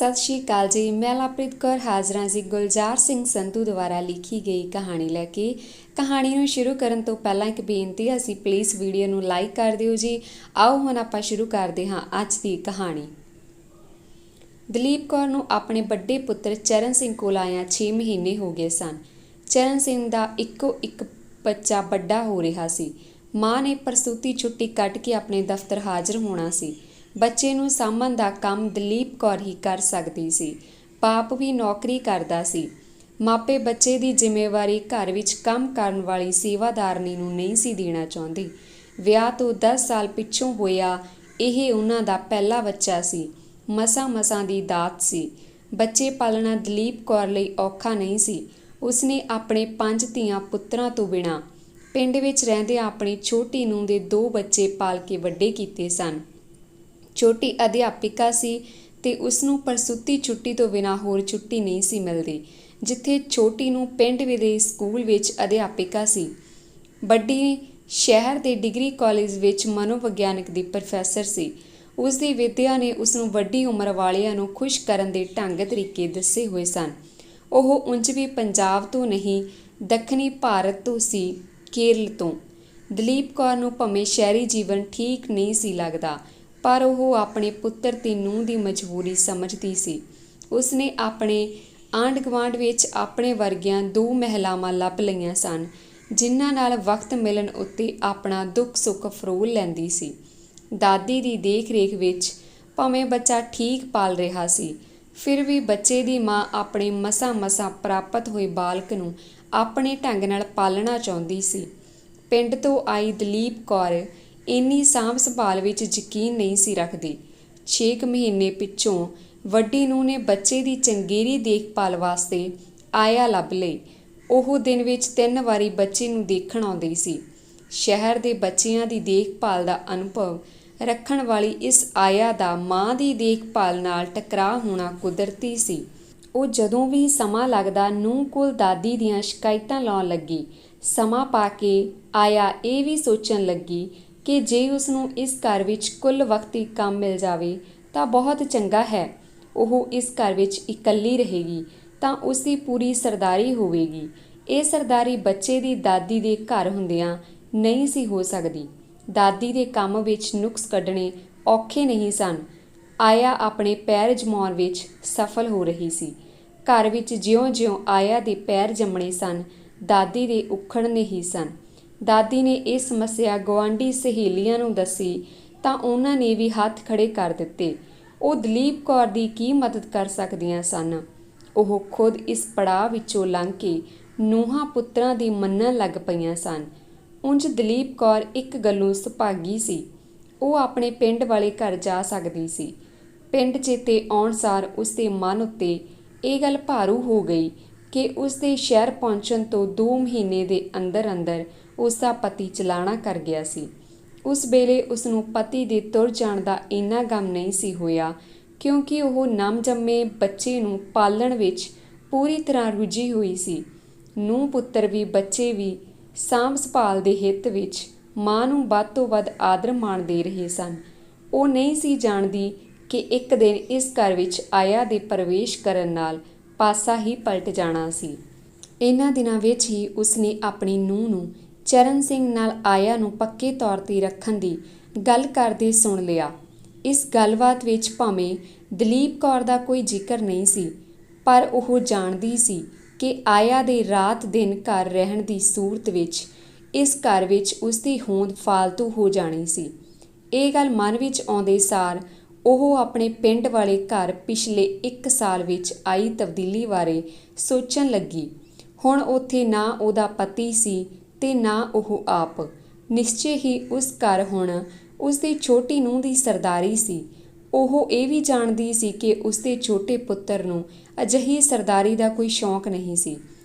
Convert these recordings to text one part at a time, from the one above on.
सत श्री अकाल जी। मैं लवप्रीत कौर हाज़र हाँ जी गुलजार सिंह संधू द्वारा लिखी गई कहानी लैके। कहानी नूं शुरू करन तो पहलां एक बेनती है, असीं प्लीज़ वीडियो नूं लाइक कर दिओ जी। आओ हुण आपां शुरू करदे हां अज दी कहानी। दलीप कौर नूं अपने वड्डे पुत्र चरण सिंह कोल आया 6 महीने हो गए सन। चरण सिंह दा इक्को एक बच्चा वड्डा हो रहा सी। माँ ने प्रसूति छुट्टी कट के अपने दफ्तर हाज़र होना सी। बच्चे नूं साਂਭਣ ਦਾ ਕੰਮ ਦਲੀਪ ਕੌਰ ਹੀ ਕਰ ਸਕਦੀ ਸੀ। ਬਾਪ ਵੀ ਨੌਕਰੀ ਕਰਦਾ ਸੀ। ਮਾਪੇ ਬੱਚੇ ਦੀ ਜ਼ਿੰਮੇਵਾਰੀ ਘਰ ਵਿੱਚ ਕੰਮ ਕਰਨ ਵਾਲੀ ਸੇਵਾਦਾਰਨੀ ਨੂੰ ਨਹੀਂ ਸੀ ਦੇਣਾ ਚਾਹੁੰਦੇ। ਵਿਆਹ ਤੋਂ 10 ਸਾਲ ਪਿੱਛੋਂ ਹੋਇਆ ਇਹ ਉਹਨਾਂ ਦਾ ਪਹਿਲਾ ਬੱਚਾ ਸੀ। ਮਸਾਂ ਦੀ ਦਾਤ ਸੀ। ਬੱਚੇ ਪਾਲਣਾ ਦਲੀਪ ਕੌਰ ਲਈ ਔਖਾ ਨਹੀਂ ਸੀ। ਉਸਨੇ ਆਪਣੇ 5 ਧੀਆਂ ਪੁੱਤਰਾਂ ਤੋਂ ਬਿਨਾਂ ਪਿੰਡ ਵਿੱਚ ਰਹਿੰਦਿਆਂ ਆਪਣੀ ਛੋਟੀ ਨੂੰਹ ਦੇ 2 ਬੱਚੇ ਪਾਲ ਕੇ ਵੱਡੇ ਕੀਤੇ ਸਨ। ਛੋਟੀ ਅਧਿਆਪਿਕਾ ਸੀ ਤੇ ਉਸਨੂੰ ਪ੍ਰਸੂਤੀ ਛੁੱਟੀ ਤੋਂ ਬਿਨਾਂ ਹੋਰ ਛੁੱਟੀ ਨਹੀਂ ਸੀ ਮਿਲਦੀ। ਜਿੱਥੇ ਛੋਟੀ ਨੂੰ ਪਿੰਡ ਦੇ ਸਕੂਲ ਵਿੱਚ ਅਧਿਆਪਿਕਾ ਸੀ, ਵੱਡੀ ਸ਼ਹਿਰ ਦੇ ਡਿਗਰੀ ਕਾਲਜ ਵਿੱਚ ਮਨੋਵਿਗਿਆਨਕ ਦੀ ਪ੍ਰੋਫੈਸਰ ਸੀ। ਉਸ ਦੀ ਵਿਦਿਆ ਨੇ ਉਸਨੂੰ ਵੱਡੀ ਉਮਰ ਵਾਲਿਆਂ ਨੂੰ ਖੁਸ਼ ਕਰਨ ਦੇ ਢੰਗ ਤਰੀਕੇ ਦੱਸੇ ਹੋਏ ਸਨ। ਉਹ ਉਂਝ ਵੀ ਪੰਜਾਬ ਤੋਂ ਨਹੀਂ, ਦੱਖਣੀ ਭਾਰਤ ਤੋਂ ਸੀ, ਕੇਰਲ ਤੋਂ। ਦਲੀਪ ਕੌਰ ਨੂੰ ਭਾਵੇਂ ਸ਼ਹਿਰੀ ਜੀਵਨ ਠੀਕ ਨਹੀਂ ਸੀ ਲੱਗਦਾ, ਪਰ ਉਹ ਆਪਣੇ ਪੁੱਤਰ ਤੇ ਨੂੰਹ ਦੀ ਮਜਬੂਰੀ ਸਮਝਦੀ ਸੀ। ਉਸਨੇ ਆਪਣੇ ਆਂਢ ਗੁਆਂਢ ਵਿੱਚ ਆਪਣੇ ਵਰਗੀਆਂ 2 ਮਹਿਲਾਵਾਂ ਲੱਭ ਲਈਆਂ ਸਨ, ਜਿਨ੍ਹਾਂ ਨਾਲ ਵਕਤ ਮਿਲਣ ਉੱਤੇ ਆਪਣਾ ਦੁੱਖ ਸੁੱਖ ਫਰੋਲ ਲੈਂਦੀ ਸੀ। ਦਾਦੀ ਦੀ ਦੇਖ ਰੇਖ ਵਿੱਚ ਭਾਵੇਂ ਬੱਚਾ ਠੀਕ ਪਾਲ ਰਿਹਾ ਸੀ, ਫਿਰ ਵੀ ਬੱਚੇ ਦੀ ਮਾਂ ਆਪਣੇ ਮਸਾਂ ਪ੍ਰਾਪਤ ਹੋਏ ਬਾਲਕ ਨੂੰ ਆਪਣੇ ਢੰਗ ਨਾਲ ਪਾਲਣਾ ਚਾਹੁੰਦੀ ਸੀ। ਪਿੰਡ ਤੋਂ ਆਈ ਦਲੀਪ ਕੌਰ ਇੰਨੀ ਸਾਂਭ ਸੰਭਾਲ ਵਿੱਚ ਯਕੀਨ ਨਹੀਂ ਸੀ ਰੱਖਦੀ। 6 ਮਹੀਨੇ ਪਿੱਛੋਂ ਵੱਡੀ ਨੂੰਹ ਨੇ ਬੱਚੇ ਦੀ ਚੰਗੇਰੀ ਦੇਖਭਾਲ ਵਾਸਤੇ ਆਇਆ ਲੱਭ ਲਈ। ਉਹ ਦਿਨ ਵਿੱਚ 3 ਵਾਰੀ ਬੱਚੇ ਨੂੰ ਦੇਖਣ ਆਉਂਦੀ ਸੀ। ਸ਼ਹਿਰ ਦੇ ਬੱਚਿਆਂ ਦੀ ਦੇਖਭਾਲ ਦਾ ਅਨੁਭਵ ਰੱਖਣ ਵਾਲੀ ਇਸ ਆਇਆ ਦਾ ਮਾਂ ਦੀ ਦੇਖਭਾਲ ਨਾਲ ਟਕਰਾਅ ਹੋਣਾ ਕੁਦਰਤੀ ਸੀ। ਉਹ ਜਦੋਂ ਵੀ ਸਮਾਂ ਲੱਗਦਾ ਨੂੰਹ ਕੋਲ ਦਾਦੀ ਦੀਆਂ ਸ਼ਿਕਾਇਤਾਂ ਲਾਉਣ ਲੱਗੀ। ਸਮਾਂ ਪਾ ਕੇ ਆਇਆ ਇਹ ਵੀ ਸੋਚਣ ਲੱਗੀ ਕਿ ਜੇ ਉਸਨੂੰ ਇਸ ਘਰ ਵਿੱਚ ਕੁੱਲ ਵਕਤੀ ਕੰਮ ਮਿਲ ਜਾਵੇ ਤਾਂ ਬਹੁਤ ਚੰਗਾ ਹੈ। ਉਹ ਇਸ ਘਰ ਵਿੱਚ ਇਕੱਲੀ ਰਹੇਗੀ ਤਾਂ ਉਸਦੀ ਪੂਰੀ ਸਰਦਾਰੀ ਹੋਵੇਗੀ। ਇਹ ਸਰਦਾਰੀ ਬੱਚੇ ਦੀ ਦਾਦੀ ਦੇ ਘਰ ਹੁੰਦਿਆਂ ਨਹੀਂ ਸੀ ਹੋ ਸਕਦੀ। ਦਾਦੀ ਦੇ ਕੰਮ ਵਿੱਚ ਨੁਕਸ ਕੱਢਣੇ ਔਖੇ ਨਹੀਂ ਸਨ। ਆਇਆ ਆਪਣੇ ਪੈਰ ਜਮਾਉਣ ਵਿੱਚ ਸਫਲ ਹੋ ਰਹੀ ਸੀ। ਘਰ ਵਿੱਚ ਜਿਉਂ-ਜਿਉਂ ਆਇਆ ਦੇ ਪੈਰ ਜੰਮਣੇ ਸਨ, ਦਾਦੀ ਦੇ ਉਖੜਨੇ ਹੀ ਸਨ। ਦਾਦੀ ਨੇ ਇਹ ਸਮੱਸਿਆ ਗੁਆਂਢੀ ਸਹੇਲੀਆਂ ਨੂੰ ਦੱਸੀ ਤਾਂ ਉਹਨਾਂ ਨੇ ਵੀ ਹੱਥ ਖੜੇ ਕਰ ਦਿੱਤੇ। ਉਹ ਦਲੀਪ ਕੌਰ ਦੀ ਕੀ ਮਦਦ ਕਰ ਸਕਦੀਆਂ ਸਨ। ਉਹ ਖੁਦ ਇਸ ਪੜਾਅ ਵਿੱਚੋਂ ਲੰਘ ਕੇ ਨੂੰਹਾਂ ਪੁੱਤਰਾਂ ਦੀ ਮੰਨਣ ਲੱਗ ਪਈਆਂ ਸਨ। ਉਂਝ ਦਲੀਪ ਕੌਰ ਇੱਕ ਗੱਲੋਂ ਸੁਭਾਗੀ ਸੀ। ਉਹ ਆਪਣੇ ਪਿੰਡ ਵਾਲੇ ਘਰ ਜਾ ਸਕਦੀ ਸੀ। ਪਿੰਡ ਚੇਤੇ ਆਉਣ ਸਾਰ ਉਸਦੇ ਮਨ ਉੱਤੇ ਇਹ ਗੱਲ ਭਾਰੂ ਹੋ ਗਈ ਕਿ ਉਸਦੇ ਸ਼ਹਿਰ ਪਹੁੰਚਣ ਤੋਂ 2 ਮਹੀਨੇ ਦੇ ਅੰਦਰ ਉਸਦਾ ਪਤੀ ਚਲਾਣਾ ਕਰ ਗਿਆ ਸੀ। ਉਸ ਵੇਲੇ ਉਸਨੂੰ ਪਤੀ ਦੇ ਤੁਰ ਜਾਣ ਦਾ ਇੰਨਾ ਗਮ ਨਹੀਂ ਸੀ ਹੋਇਆ, ਕਿਉਂਕਿ ਉਹ ਨਵਜੰਮੇ ਬੱਚੇ ਨੂੰ ਪਾਲਣ ਵਿੱਚ ਪੂਰੀ ਤਰ੍ਹਾਂ ਰੁੱਝੀ ਹੋਈ ਸੀ। ਨੂੰਹ ਪੁੱਤਰ ਵੀ ਬੱਚੇ ਵੀ ਸਾਂਭ ਸੰਭਾਲ ਦੇ ਹਿੱਤ ਵਿੱਚ ਮਾਂ ਨੂੰ ਵੱਧ ਤੋਂ ਵੱਧ ਆਦਰ ਮਾਣ ਦੇ ਰਹੇ ਸਨ। ਉਹ ਨਹੀਂ ਸੀ ਜਾਣਦੀ ਕਿ ਇੱਕ ਦਿਨ ਇਸ ਘਰ ਵਿੱਚ ਆਇਆ ਦੇ ਪ੍ਰਵੇਸ਼ ਕਰਨ ਨਾਲ ਪਾਸਾ ਹੀ ਪਲਟ ਜਾਣਾ ਸੀ। ਇਹਨਾਂ ਦਿਨਾਂ ਵਿੱਚ ਹੀ ਉਸਨੇ ਆਪਣੀ ਨੂੰਹ ਨੂੰ ਚਰਨ ਸਿੰਘ ਨਾਲ ਆਇਆ ਨੂੰ ਪੱਕੇ ਤੌਰ 'ਤੇ ਰੱਖਣ ਦੀ ਗੱਲ ਕਰਦੇ ਸੁਣ ਲਿਆ। ਇਸ ਗੱਲਬਾਤ ਵਿੱਚ ਭਾਵੇਂ ਦਲੀਪ ਕੌਰ ਦਾ ਕੋਈ ਜ਼ਿਕਰ ਨਹੀਂ ਸੀ, ਪਰ ਉਹ ਜਾਣਦੀ ਸੀ ਕਿ ਆਇਆ ਦੇ ਰਾਤ ਦਿਨ ਘਰ ਰਹਿਣ ਦੀ ਸੂਰਤ ਵਿੱਚ ਇਸ ਘਰ ਵਿੱਚ ਉਸਦੀ ਹੋਂਦ ਫਾਲਤੂ ਹੋ ਜਾਣੀ ਸੀ। ਇਹ ਗੱਲ ਮਨ ਵਿੱਚ ਆਉਂਦੇ ਸਾਰ ਉਹ ਆਪਣੇ ਪਿੰਡ ਵਾਲੇ ਘਰ ਪਿਛਲੇ 1 ਸਾਲ ਵਿੱਚ ਆਈ ਤਬਦੀਲੀ ਬਾਰੇ ਸੋਚਣ ਲੱਗੀ। ਹੁਣ ਉੱਥੇ ਨਾ ਉਹਦਾ ਪਤੀ ਸੀ ਤੇ ਨਾ ਉਹ ਆਪ। ਨਿਸ਼ਚੇ ਹੀ ਉਸ ਘਰ ਹੁਣ ਉਸਦੀ ਛੋਟੀ ਨੂੰਹ ਦੀ ਸਰਦਾਰੀ ਸੀ। ਉਹ ਇਹ ਵੀ ਜਾਣਦੀ ਸੀ ਕਿ ਉਸਦੇ ਛੋਟੇ ਪੁੱਤਰ ਨੂੰ ਅਜਿਹੀ ਸਰਦਾਰੀ ਦਾ ਕੋਈ ਸ਼ੌਂਕ ਨਹੀਂ ਸੀ।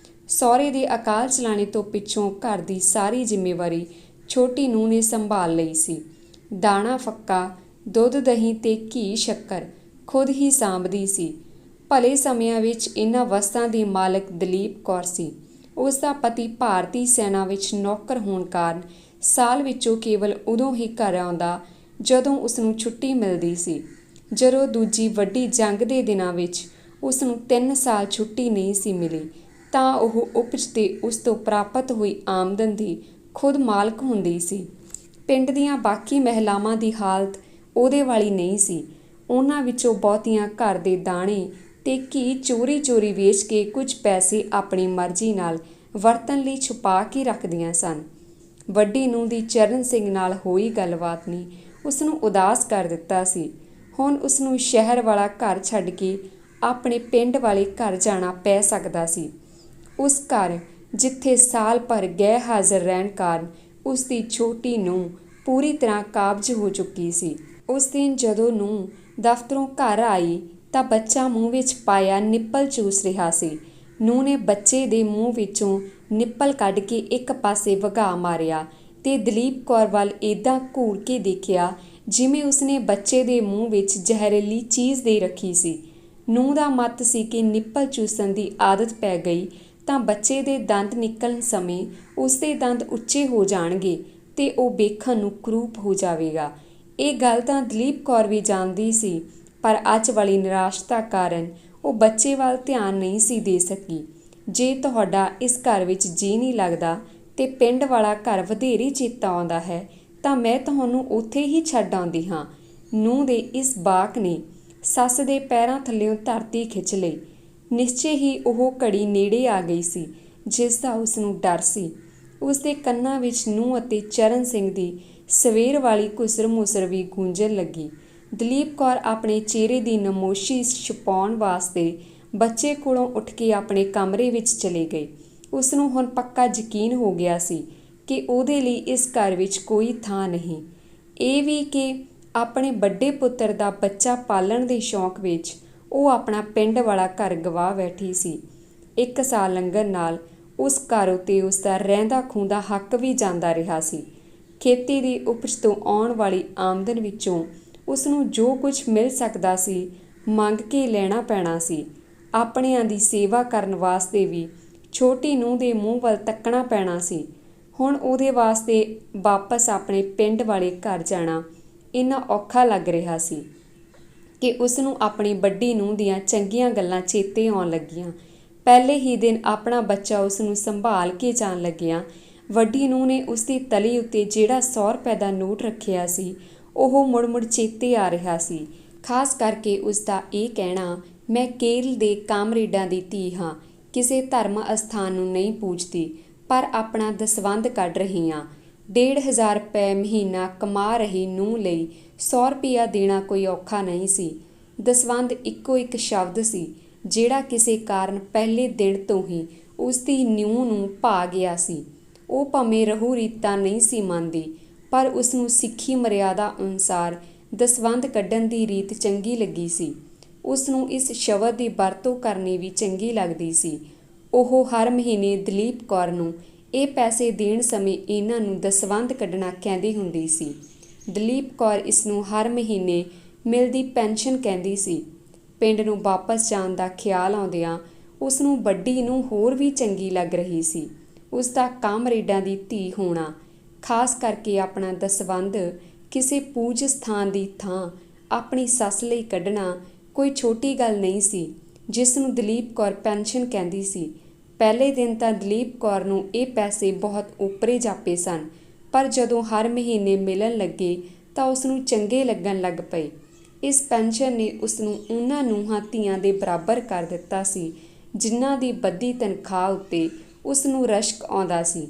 ਸਹੁਰੇ ਦੇ ਅਕਾਲ ਚਲਾਣੇ ਤੋਂ ਪਿੱਛੋਂ ਘਰ ਦੀ ਸਾਰੀ ਜ਼ਿੰਮੇਵਾਰੀ ਛੋਟੀ ਨੂੰਹ ਨੇ ਸੰਭਾਲ ਲਈ ਸੀ। ਦਾਣਾ ਫੱਕਾ, ਦੁੱਧ ਦਹੀਂ ਤੇ ਘੀ ਸ਼ੱਕਰ ਖੁਦ ਹੀ ਸਾਂਭਦੀ ਸੀ। ਭਲੇ ਸਮਿਆਂ ਵਿੱਚ ਇਹਨਾਂ ਵਸਤਾਂ ਦੀ ਮਾਲਕ ਦਲੀਪ ਕੌਰ ਸੀ। ਉਸ ਦਾ ਪਤੀ ਭਾਰਤੀ ਸੈਨਾ ਵਿੱਚ ਨੌਕਰ ਹੋਣ ਕਾਰਨ ਸਾਲ ਵਿੱਚੋਂ ਕੇਵਲ ਉਦੋਂ ਹੀ ਘਰ ਆਉਂਦਾ ਜਦੋਂ ਉਸਨੂੰ ਛੁੱਟੀ ਮਿਲਦੀ ਸੀ। ਜਦੋਂ ਦੂਜੀ ਵੱਡੀ ਜੰਗ ਦੇ ਦਿਨਾਂ ਵਿੱਚ ਉਸ ਨੂੰ 3 ਸਾਲ ਛੁੱਟੀ ਨਹੀਂ ਸੀ ਮਿਲੀ ਤਾਂ ਉਹ ਉਪਜ ਤੇ ਉਸ ਤੋਂ ਪ੍ਰਾਪਤ ਹੋਈ ਆਮਦਨ ਦੀ ਖੁਦ ਮਾਲਕ ਹੁੰਦੀ ਸੀ। ਪਿੰਡ ਦੀਆਂ ਬਾਕੀ ਮਹਿਲਾਵਾਂ ਦੀ ਹਾਲਤ ਉਹਦੇ ਵਾਲੀ ਨਹੀਂ ਸੀ। ਉਹਨਾਂ ਵਿੱਚੋਂ ਬਹੁਤੀਆਂ ਘਰ ਦੇ ਦਾਣੇ ਤੇ ਘੀ ਚੋਰੀ ਵੇਚ ਕੇ ਕੁਝ ਪੈਸੇ ਆਪਣੀ ਮਰਜ਼ੀ ਨਾਲ ਵਰਤਣ ਲਈ ਛੁਪਾ ਕੇ ਰੱਖਦੀਆਂ ਸਨ। ਵੱਡੀ ਨੂੰਹ ਦੀ ਚਰਨ ਸਿੰਘ ਨਾਲ ਹੋਈ ਗੱਲਬਾਤ ਨੇ ਉਸ ਨੂੰ ਉਦਾਸ ਕਰ ਦਿੱਤਾ ਸੀ। ਹੁਣ ਉਸ ਨੂੰ ਸ਼ਹਿਰ ਵਾਲਾ ਘਰ ਛੱਡ ਕੇ ਆਪਣੇ ਪਿੰਡ ਵਾਲੇ ਘਰ ਜਾਣਾ ਪੈ ਸਕਦਾ ਸੀ। ਉਸ ਘਰ ਜਿੱਥੇ ਸਾਲ ਭਰ ਗੈਰ ਹਾਜ਼ਰ ਰਹਿਣ ਕਾਰਨ ਉਸ ਦੀ ਛੋਟੀ ਨੂੰਹ ਪੂਰੀ ਤਰ੍ਹਾਂ ਕਾਬਜ਼ ਹੋ ਚੁੱਕੀ ਸੀ। ਉਸ ਦਿਨ ਜਦੋਂ ਨੂੰਹ ਦਫ਼ਤਰੋਂ ਘਰ ਆਈ ਤਾਂ ਬੱਚਾ ਮੂੰਹ ਵਿੱਚ ਪਾਇਆ ਨਿੱਪਲ ਚੂਸ ਰਿਹਾ ਸੀ। ਨੂੰਹ ਨੇ ਬੱਚੇ ਦੇ ਮੂੰਹ ਵਿੱਚੋਂ ਨਿੱਪਲ ਕੱਢ ਕੇ ਇੱਕ ਪਾਸੇ ਵਗਾ ਮਾਰਿਆ ਤੇ ਦਲੀਪ ਕੌਰ ਵੱਲ ਏਦਾਂ ਘੂਰ ਕੇ ਦੇਖਿਆ ਜਿਵੇਂ ਉਸਨੇ ਬੱਚੇ ਦੇ ਮੂੰਹ ਵਿੱਚ ਜ਼ਹਿਰੀਲੀ ਚੀਜ਼ ਦੇ ਰੱਖੀ ਸੀ। ਨੂੰਹ ਦਾ ਮੱਤ ਸੀ ਕਿ ਨਿੱਪਲ ਚੂਸਣ ਦੀ ਆਦਤ ਪੈ ਗਈ ਤਾਂ ਬੱਚੇ ਦੇ ਦੰਦ ਨਿਕਲਣ ਸਮੇਂ ਉਸਦੇ ਦੰਦ ਉੱਚੇ ਹੋ ਜਾਣਗੇ ਤੇ ਉਹ ਵੇਖਣ ਨੂੰ ਕਰੂਪ ਹੋ ਜਾਵੇਗਾ। ਇਹ ਗੱਲ ਤਾਂ ਦਲੀਪ ਕੌਰ ਵੀ ਜਾਣਦੀ ਸੀ, ਪਰ ਅੱਜ ਵਾਲੀ ਨਿਰਾਸ਼ਤਾ ਕਾਰਨ ਉਹ ਬੱਚੇ ਵੱਲ ਧਿਆਨ ਨਹੀਂ ਸੀ ਦੇ ਸਕੀ। ਜੇ ਤੁਹਾਡਾ ਇਸ ਘਰ ਵਿੱਚ ਜੀ ਨਹੀਂ ਲੱਗਦਾ ਤੇ ਪਿੰਡ ਵਾਲਾ ਘਰ ਵਧੇਰੇ ਚੇਤਾ ਆਉਂਦਾ ਹੈ ਤਾਂ ਮੈਂ ਤੁਹਾਨੂੰ ਉੱਥੇ ਹੀ ਛੱਡ ਆਉਂਦੀ ਹਾਂ। ਨੂੰਹ ਦੇ ਇਸ ਵਾਕ ਨੇ ਸੱਸ ਦੇ ਪੈਰਾਂ ਥੱਲਿਓਂ ਧਰਤੀ ਖਿੱਚ ਲਈ। ਨਿਸ਼ਚੇ ਹੀ ਉਹ ਘੜੀ ਨੇੜੇ ਆ ਗਈ ਸੀ ਜਿਸ ਦਾ ਉਸ ਨੂੰ ਡਰ ਸੀ। ਉਸ ਦੇ ਕੰਨਾਂ ਵਿੱਚ ਨੂੰਹ ਅਤੇ ਚਰਨ ਸਿੰਘ ਦੀ ਸਵੇਰ ਵਾਲੀ ਘੁਸਰ ਮੁਸਰ ਵੀ ਗੂੰਜਣ ਲੱਗੀ। ਦਲੀਪ ਕੌਰ ਆਪਣੇ ਚਿਹਰੇ ਦੀ ਨਮੋਸ਼ੀ ਛੁਪਾਉਣ ਵਾਸਤੇ ਬੱਚੇ ਕੋਲੋਂ ਉੱਠ ਕੇ ਆਪਣੇ ਕਮਰੇ ਵਿੱਚ ਚਲੀ ਗਈ। ਉਸ ਨੂੰ ਹੁਣ ਪੱਕਾ ਯਕੀਨ ਹੋ ਗਿਆ ਸੀ ਕਿ ਉਹਦੇ ਲਈ ਇਸ ਘਰ ਵਿੱਚ ਕੋਈ ਥਾਂ ਨਹੀਂ। ਇਹ ਵੀ ਕਿ ਆਪਣੇ ਵੱਡੇ ਪੁੱਤਰ ਦਾ ਬੱਚਾ ਪਾਲਣ ਦੇ ਸ਼ੌਂਕ ਵਿੱਚ ਉਹ ਆਪਣਾ ਪਿੰਡ ਵਾਲਾ ਘਰ ਗਵਾ ਬੈਠੀ ਸੀ। 1 ਸਾਲ ਲੰਘਣ ਨਾਲ ਉਸ ਘਰ ਉੱਤੇ ਉਸ ਦਾ ਰਹਿੰਦਾ ਖੂੰਦਾ ਹੱਕ ਵੀ ਜਾਂਦਾ ਰਿਹਾ ਸੀ। ਖੇਤੀ ਦੀ ਉਪਜ ਤੋਂ ਆਉਣ ਵਾਲੀ ਆਮਦਨ ਵਿੱਚੋਂ ਉਸ ਨੂੰ ਜੋ ਕੁਝ ਮਿਲ ਸਕਦਾ ਸੀ ਮੰਗ ਕੇ ਲੈਣਾ ਪੈਣਾ ਸੀ। ਆਪਣਿਆਂ ਦੀ ਸੇਵਾ ਕਰਨ ਵਾਸਤੇ ਵੀ ਛੋਟੀ ਨੂੰਹ ਦੇ ਮੂੰਹ ਵੱਲ ਤੱਕਣਾ ਪੈਣਾ ਸੀ। ਹੁਣ ਉਹਦੇ ਵਾਸਤੇ ਵਾਪਸ ਆਪਣੇ ਪਿੰਡ ਵਾਲੇ ਘਰ ਜਾਣਾ ਇੰਨਾ ਔਖਾ ਲੱਗ ਰਿਹਾ ਸੀ ਕਿ ਉਸ ਨੂੰ ਆਪਣੀ ਵੱਡੀ ਨੂੰਹ ਦੀਆਂ ਚੰਗੀਆਂ ਗੱਲਾਂ ਚੇਤੇ ਆਉਣ ਲੱਗੀਆਂ। ਪਹਿਲੇ ਹੀ ਦਿਨ ਆਪਣਾ ਬੱਚਾ ਉਸ ਨੂੰ ਸੰਭਾਲ ਕੇ ਜਾਣ ਲੱਗਿਆ ਵੱਡੀ ਨੂੰਹ ਨੇ ਉਸ ਦੀ ਤਲੀ ਉੱਤੇ ਜਿਹੜਾ 100 ਰੁਪਏ ਦਾ ਨੋਟ ਰੱਖਿਆ ਸੀ ਉਹ ਮੁੜ ਚੇਤੇ ਆ ਰਿਹਾ ਸੀ। ਖਾਸ ਕਰਕੇ ਉਸ ਦਾ ਇਹ ਕਹਿਣਾ, ਮੈਂ ਕੇਰਲ ਦੇ ਕਾਮਰੇਡਾਂ ਦੀ ਧੀ ਹਾਂ, ਕਿਸੇ ਧਰਮ ਅਸਥਾਨ ਨੂੰ ਨਹੀਂ ਪੂਜਦੀ, ਪਰ ਆਪਣਾ ਦਸਵੰਧ ਕੱਢ ਰਹੀ ਹਾਂ। 1,500 ਰੁਪਏ ਮਹੀਨਾ ਕਮਾ ਰਹੀ ਨੂੰਹ ਲਈ 100 ਰੁਪਇਆ ਦੇਣਾ ਕੋਈ ਔਖਾ ਨਹੀਂ ਸੀ। ਦਸਵੰਧ ਇੱਕੋ ਇੱਕ ਸ਼ਬਦ ਸੀ ਜਿਹੜਾ ਕਿਸੇ ਕਾਰਨ ਪਹਿਲੇ ਦਿਨ ਤੋਂ ਹੀ ਉਸ ਦੀ ਨੂੰਹ ਨੂੰ ਭਾ ਗਿਆ ਸੀ। ਉਹ ਭਾਵੇਂ ਰਹੂ ਰੀਤਾਂ ਨਹੀਂ ਸੀ ਮੰਨਦੀ, ਪਰ ਉਸ ਨੂੰ ਸਿੱਖੀ ਮਰਿਆਦਾ ਅਨੁਸਾਰ ਦਸਵੰਧ ਕੱਢਣ ਦੀ ਰੀਤ ਚੰਗੀ ਲੱਗੀ ਸੀ। ਉਸ ਨੂੰ ਇਸ ਸ਼ਬਦ ਦੀ ਵਰਤੋਂ ਕਰਨੀ ਵੀ ਚੰਗੀ ਲੱਗਦੀ ਸੀ। ਉਹ ਹਰ ਮਹੀਨੇ ਦਲੀਪ ਕੌਰ ਨੂੰ ਇਹ ਪੈਸੇ ਦੇਣ ਸਮੇਂ ਇਹਨਾਂ ਨੂੰ ਦਸਵੰਧ ਕੱਢਣਾ ਕਹਿੰਦੀ ਹੁੰਦੀ ਸੀ। ਦਲੀਪ ਕੌਰ ਇਸ ਨੂੰ ਹਰ ਮਹੀਨੇ ਮਿਲਦੀ ਪੈਨਸ਼ਨ ਕਹਿੰਦੀ ਸੀ। ਪਿੰਡ ਨੂੰ ਵਾਪਸ ਜਾਣ ਦਾ ਖਿਆਲ ਆਉਂਦਿਆਂ ਉਸ ਨੂੰ ਵੱਡੀ ਨੂੰ ਹੋਰ ਵੀ ਚੰਗੀ ਲੱਗ ਰਹੀ ਸੀ। ਉਸ ਦਾ ਕਾਮਰੇਡਾਂ ਦੀ ਧੀ ਹੋਣਾ, ਖਾਸ ਕਰਕੇ ਆਪਣਾ ਦਸਵੰਧ ਕਿਸੇ ਪੂਜ ਸਥਾਨ ਦੀ ਥਾਂ ਆਪਣੀ ਸੱਸ ਲਈ ਕੱਢਣਾ ਕੋਈ ਛੋਟੀ ਗੱਲ ਨਹੀਂ ਸੀ ਜਿਸ ਨੂੰ ਦਲੀਪ ਕੌਰ ਪੈਨਸ਼ਨ ਕਹਿੰਦੀ ਸੀ। ਪਹਿਲੇ ਦਿਨ ਤਾਂ ਦਲੀਪ ਕੌਰ ਨੂੰ ਇਹ ਪੈਸੇ ਬਹੁਤ ਓਪਰੇ ਜਾਪੇ ਸਨ, ਪਰ ਜਦੋਂ ਹਰ ਮਹੀਨੇ ਮਿਲਣ ਲੱਗੇ ਤਾਂ ਉਸ ਨੂੰ ਚੰਗੇ ਲੱਗਣ ਲੱਗ ਪਏ। ਇਸ ਪੈਨਸ਼ਨ ਨੇ ਉਸ ਨੂੰ ਉਹਨਾਂ ਨੂੰਹਾਂ ਧੀਆਂ ਦੇ ਬਰਾਬਰ ਕਰ ਦਿੱਤਾ ਸੀ ਜਿਨ੍ਹਾਂ ਦੀ ਵੱਧੀ ਤਨਖਾਹ ਉੱਤੇ ਉਸ ਨੂੰ ਰਸ਼ਕ ਆਉਂਦਾ ਸੀ।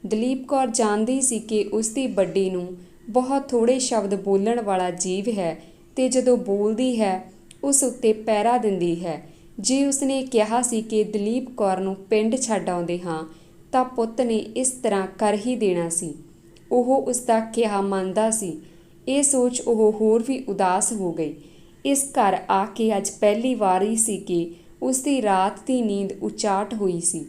ਦਲੀਪ ਕੌਰ ਜਾਣਦੀ ਸੀ ਕਿ ਉਸ ਦੀ ਵੱਡੀ ਨੂੰ ਬਹੁਤ ਥੋੜ੍ਹੇ ਸ਼ਬਦ ਬੋਲਣ ਵਾਲਾ ਜੀਵ ਹੈ ਤੇ ਜਦੋਂ ਬੋਲਦੀ ਹੈ ਉਸ ਉੱਤੇ ਪਹਿਰਾ ਦਿੰਦੀ ਹੈ। ਜੇ ਉਸਨੇ ਕਿਹਾ ਸੀ ਕਿ ਦਲੀਪ ਕੌਰ ਨੂੰ ਪਿੰਡ ਛੱਡ ਆਉਂਦੇ ਹਾਂ ਤਾਂ ਪੁੱਤ ਨੇ ਇਸ ਤਰ੍ਹਾਂ ਕਰ ਹੀ ਦੇਣਾ ਸੀ। ਉਹ ਉਸ ਦਾ ਕਿਹਾ ਮੰਨਦਾ ਸੀ। ਇਹ ਸੋਚ ਉਹ ਹੋਰ ਵੀ ਉਦਾਸ ਹੋ ਗਈ। ਇਸ ਘਰ ਆ ਕੇ ਅੱਜ ਪਹਿਲੀ ਵਾਰ ਹੀ ਸੀ ਕਿ ਉਸ ਦੀ ਰਾਤ ਦੀ ਨੀਂਦ ਉਚਾਟ ਹੋਈ ਸੀ।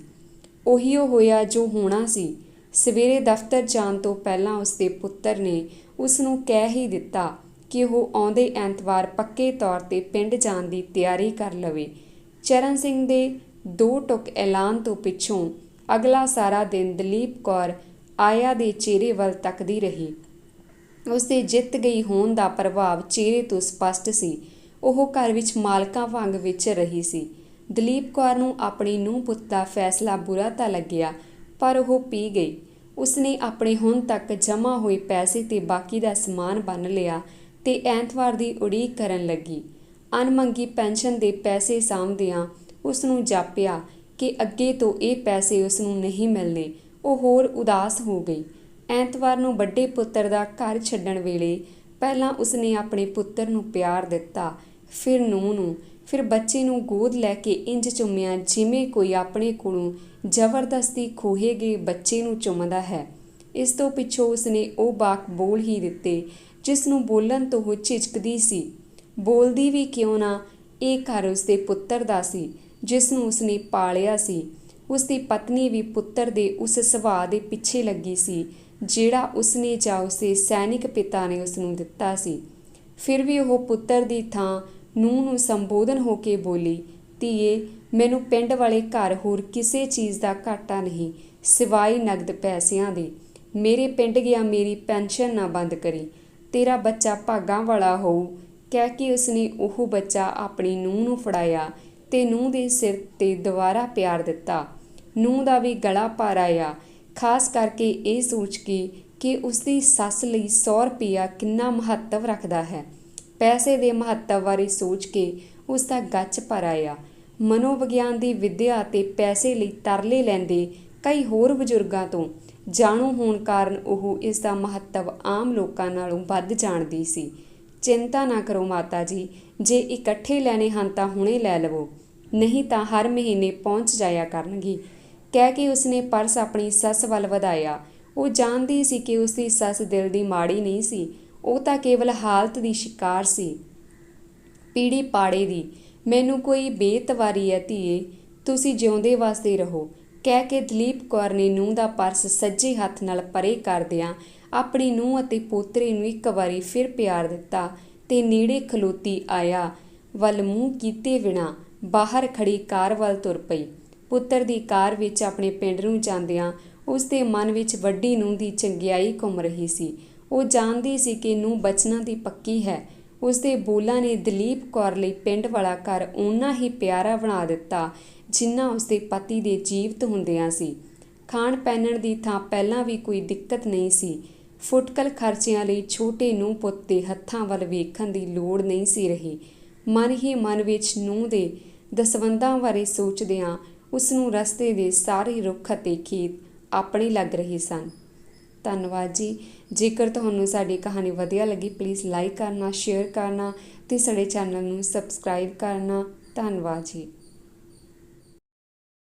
ਉਹੀ ਹੋਇਆ ਜੋ ਹੋਣਾ ਸੀ। ਸਵੇਰੇ ਦਫ਼ਤਰ ਜਾਣ ਤੋਂ ਪਹਿਲਾਂ ਉਸ ਦੇ ਪੁੱਤਰ ਨੇ ਉਸ ਨੂੰ ਕਹਿ ਹੀ ਦਿੱਤਾ ਕਿ ਉਹ ਆਉਂਦੇ ਐਤਵਾਰ ਪੱਕੇ ਤੌਰ 'ਤੇ ਪਿੰਡ ਜਾਣ ਦੀ ਤਿਆਰੀ ਕਰ ਲਵੇ। ਚਰਨ ਸਿੰਘ ਦੇ 2 ਟੁਕ ਐਲਾਨ ਤੋਂ ਪਿੱਛੋਂ ਅਗਲਾ ਸਾਰਾ ਦਿਨ ਦਲੀਪ ਕੌਰ ਆਇਆ ਦੇ ਚਿਹਰੇ ਵੱਲ ਤੱਕਦੀ ਰਹੀ। ਉਸਦੇ ਜਿੱਤ ਗਈ ਹੋਣ ਦਾ ਪ੍ਰਭਾਵ ਚਿਹਰੇ ਤੋਂ ਸਪਸ਼ਟ ਸੀ। ਉਹ ਘਰ ਵਿੱਚ ਮਾਲਕਾਂ ਵਾਂਗ ਵਿਚਰ ਰਹੀ ਸੀ। ਦਲੀਪ ਕੌਰ ਨੂੰ ਆਪਣੀ ਨੂੰਹ ਪੁੱਤ ਦਾ ਫੈਸਲਾ ਬੁਰਾ ਤਾਂ ਲੱਗਿਆ, ਪਰ ਉਹ ਪੀ ਗਈ। ਉਸਨੇ ਆਪਣੇ ਹੁਣ ਤੱਕ ਜਮ੍ਹਾਂ ਹੋਏ ਪੈਸੇ ਤੇ ਬਾਕੀ ਦਾ ਸਮਾਨ ਬੰਨ੍ਹ ਲਿਆ ਤੇ ਐਤਵਾਰ ਦੀ ਉਡੀਕ ਕਰਨ ਲੱਗੀ। ਅਣਮੰਗੀ ਪੈਨਸ਼ਨ ਦੇ ਪੈਸੇ ਸਾਂਭਦਿਆਂ ਉਸਨੂੰ ਜਾਪਿਆ ਕਿ ਅੱਗੇ ਤੋਂ ਇਹ ਪੈਸੇ ਉਸਨੂੰ ਨਹੀਂ ਮਿਲਣੇ। ਉਹ ਹੋਰ ਉਦਾਸ ਹੋ ਗਈ। ਐਤਵਾਰ ਨੂੰ ਵੱਡੇ ਪੁੱਤਰ ਦਾ ਘਰ ਛੱਡਣ ਵੇਲੇ ਪਹਿਲਾਂ ਉਸਨੇ ਆਪਣੇ ਪੁੱਤਰ ਨੂੰ ਪਿਆਰ ਦਿੱਤਾ, ਫਿਰ ਨੂੰਹ ਨੂੰ, ਫਿਰ ਬੱਚੇ ਨੂੰ ਗੋਦ ਲੈ ਕੇ ਇੰਜ ਚੁੰਮਿਆ ਜਿਵੇਂ ਕੋਈ ਆਪਣੇ ਕੋਲੋਂ ਜ਼ਬਰਦਸਤੀ ਖੋਹੇ ਗਏ ਬੱਚੇ ਨੂੰ ਚੁੰਮਦਾ ਹੈ। ਇਸ ਤੋਂ ਪਿੱਛੋਂ ਉਸਨੇ ਉਹ ਵਾਕ ਬੋਲ ਹੀ ਦਿੱਤੇ ਜਿਸ ਨੂੰ ਬੋਲਣ ਤੋਂ ਉਹ ਝਿਜਕਦੀ ਸੀ। ਬੋਲਦੀ ਵੀ ਕਿਉਂ ਨਾ, ਇਹ ਘਰ ਉਸਦੇ ਪੁੱਤਰ ਦਾ ਸੀ ਜਿਸ ਨੂੰ ਉਸਨੇ ਪਾਲਿਆ ਸੀ। ਉਸਦੀ ਪਤਨੀ ਵੀ ਪੁੱਤਰ ਦੇ ਉਸ ਸੁਭਾਅ ਦੇ ਪਿੱਛੇ ਲੱਗੀ ਸੀ ਜਿਹੜਾ ਉਸਨੇ ਜਾਂ ਉਸਦੇ ਸੈਨਿਕ ਪਿਤਾ ਨੇ ਉਸਨੂੰ ਦਿੱਤਾ ਸੀ। ਫਿਰ ਵੀ ਉਹ ਪੁੱਤਰ ਦੀ ਥਾਂ ਨੂੰਹ ਨੂੰ ਸੰਬੋਧਨ ਹੋ ਕੇ ਬੋਲੀ, ਧੀਏ, ਮੈਨੂੰ ਪਿੰਡ ਵਾਲੇ ਘਰ ਹੋਰ ਕਿਸੇ ਚੀਜ਼ ਦਾ ਘਾਟਾ ਨਹੀਂ ਸਿਵਾਏ ਨਗਦ ਪੈਸਿਆਂ ਦੇ। ਮੇਰੇ ਪਿੰਡ ਗਿਆ ਮੇਰੀ ਪੈਨਸ਼ਨ ਨਾ ਬੰਦ ਕਰੀ, ਤੇਰਾ ਬੱਚਾ ਭਾਗਾਂ ਵਾਲਾ ਹੋਊ। ਕਹਿ ਕੇ ਉਸਨੇ ਉਹ ਬੱਚਾ ਆਪਣੀ ਨੂੰਹ ਨੂੰ ਫੜਾਇਆ ਤੇ ਨੂੰਹ ਦੇ ਸਿਰ ਤੇ ਦੁਬਾਰਾ ਪਿਆਰ ਦਿੱਤਾ। ਨੂੰਹ ਦਾ ਵੀ ਗਲਾ ਭਰ ਆਇਆ, ਖਾਸ ਕਰਕੇ ਇਹ ਸੋਚ ਕੇ ਕਿ ਉਸਦੀ ਸੱਸ ਲਈ 100 ਰੁਪਇਆ ਕਿੰਨਾ ਮਹੱਤਵ ਰੱਖਦਾ ਹੈ। ਪੈਸੇ ਦੇ ਮਹੱਤਵ ਬਾਰੇ ਸੋਚ ਕੇ ਉਸਦਾ ਗੱਚ ਭਰ ਆਇਆ। ਮਨੋਵਿਗਿਆਨ ਦੀ ਵਿੱਦਿਆ ਅਤੇ ਪੈਸੇ ਲਈ ਤਰਲੇ ਲੈਂਦੇ ਕਈ ਹੋਰ ਬਜ਼ੁਰਗਾਂ ਤੋਂ ਜਾਣੂ ਹੋਣ ਕਾਰਨ ਉਹ ਇਸ ਦਾ ਮਹੱਤਵ ਆਮ ਲੋਕਾਂ ਨਾਲੋਂ ਵੱਧ ਜਾਣਦੀ ਸੀ। ਚਿੰਤਾ ਨਾ ਕਰੋ ਮਾਤਾ ਜੀ, ਜੇ ਇਕੱਠੇ ਲੈਣੇ ਹਨ ਤਾਂ ਹੁਣੇ ਲੈ ਲਵੋ, ਨਹੀਂ ਤਾਂ ਹਰ ਮਹੀਨੇ ਪਹੁੰਚ ਜਾਇਆ ਕਰਨਗੇ। ਕਹਿ ਕੇ ਉਸਨੇ ਪਰਸ ਆਪਣੀ ਸੱਸ ਵੱਲ ਵਧਾਇਆ। ਉਹ ਜਾਣਦੀ ਸੀ ਕਿ ਉਸਦੀ ਸੱਸ ਦਿਲ ਦੀ ਮਾੜੀ ਨਹੀਂ ਸੀ, ਉਹ ਤਾਂ ਕੇਵਲ ਹਾਲਤ ਦੀ ਸ਼ਿਕਾਰ ਸੀ, ਪੀੜੀ ਪਾੜੇ ਦੀ। ਮੈਨੂੰ ਕੋਈ ਬੇਤਵਾਰੀ ਹੈ ਧੀਏ, ਤੁਸੀਂ ਜਿਉਂਦੇ ਵਸਦੇ ਰਹੋ। ਕਹਿ ਕੇ ਦਲੀਪ ਕੌਰ ਨੇ ਨੂੰਹ ਦਾ ਪਰਸ ਸੱਜੇ ਹੱਥ ਨਾਲ ਪਰੇ ਕਰਦਿਆਂ ਆਪਣੀ ਨੂੰਹ ਅਤੇ ਪੋਤਰੇ ਨੂੰ ਇੱਕ ਵਾਰੀ ਫਿਰ ਪਿਆਰ ਦਿੱਤਾ ਤੇ ਨੇੜੇ ਖਲੋਤੀ ਆਇਆ ਵੱਲ ਮੂੰਹ ਕੀਤੇ ਬਿਨਾਂ ਬਾਹਰ ਖੜੀ ਕਾਰ ਵੱਲ ਤੁਰ ਪਈ। ਪੁੱਤਰ ਦੀ ਕਾਰ ਵਿੱਚ ਆਪਣੇ ਪਿੰਡ ਨੂੰ ਜਾਂਦਿਆਂ ਉਸਦੇ ਮਨ ਵਿੱਚ ਵੱਡੀ ਨੂੰਹ ਦੀ ਚੰਗਿਆਈ ਘੁੰਮ ਰਹੀ ਸੀ। ਉਹ ਜਾਣਦੀ ਸੀ ਕਿ ਨੂੰਹ ਬਚਨਾਂ ਦੀ ਪੱਕੀ ਹੈ। ਉਸਦੇ ਬੋਲਾਂ ਨੇ ਦਲੀਪ ਕੌਰ ਲਈ ਪਿੰਡ ਵਾਲਾ ਘਰ ਓਨਾ ਹੀ ਪਿਆਰਾ ਬਣਾ ਦਿੱਤਾ ਜਿੰਨਾ ਉਸਦੇ ਪਤੀ ਦੇ ਜੀਵਤ ਹੁੰਦਿਆਂ ਸੀ। ਖਾਣ ਪਹਿਨਣ ਦੀ ਥਾਂ ਪਹਿਲਾਂ ਵੀ ਕੋਈ ਦਿੱਕਤ ਨਹੀਂ ਸੀ। ਫੁਟਕਲ ਖਰਚਿਆਂ ਲਈ ਛੋਟੇ ਨੂੰਹ ਪੁੱਤ ਦੇ ਹੱਥਾਂ ਵੱਲ ਵੇਖਣ ਦੀ ਲੋੜ ਨਹੀਂ ਸੀ ਰਹੀ। ਮਨ ਹੀ ਮਨ ਵਿੱਚ ਨੂੰਹ ਦੇ ਦਸਵੰਧਾਂ ਬਾਰੇ ਸੋਚਦਿਆਂ ਉਸਨੂੰ ਰਸਤੇ ਦੇ ਸਾਰੇ ਰੁੱਖ ਅਤੇ ਖੇਤ ਆਪਣੇ ਲੱਗ ਰਹੇ ਸਨ। ਧੰਨਵਾਦ ਜੀ। ਜੇਕਰ ਤੁਹਾਨੂੰ ਸਾਡੀ ਕਹਾਣੀ ਵਧੀਆ ਲੱਗੀ ਪਲੀਜ਼ ਲਾਈਕ ਕਰਨਾ, ਸ਼ੇਅਰ ਕਰਨਾ ਤੇ ਸਾਡੇ ਚੈਨਲ ਨੂੰ ਸਬਸਕ੍ਰਾਈਬ ਕਰਨਾ। ਧੰਨਵਾਦ ਜੀ।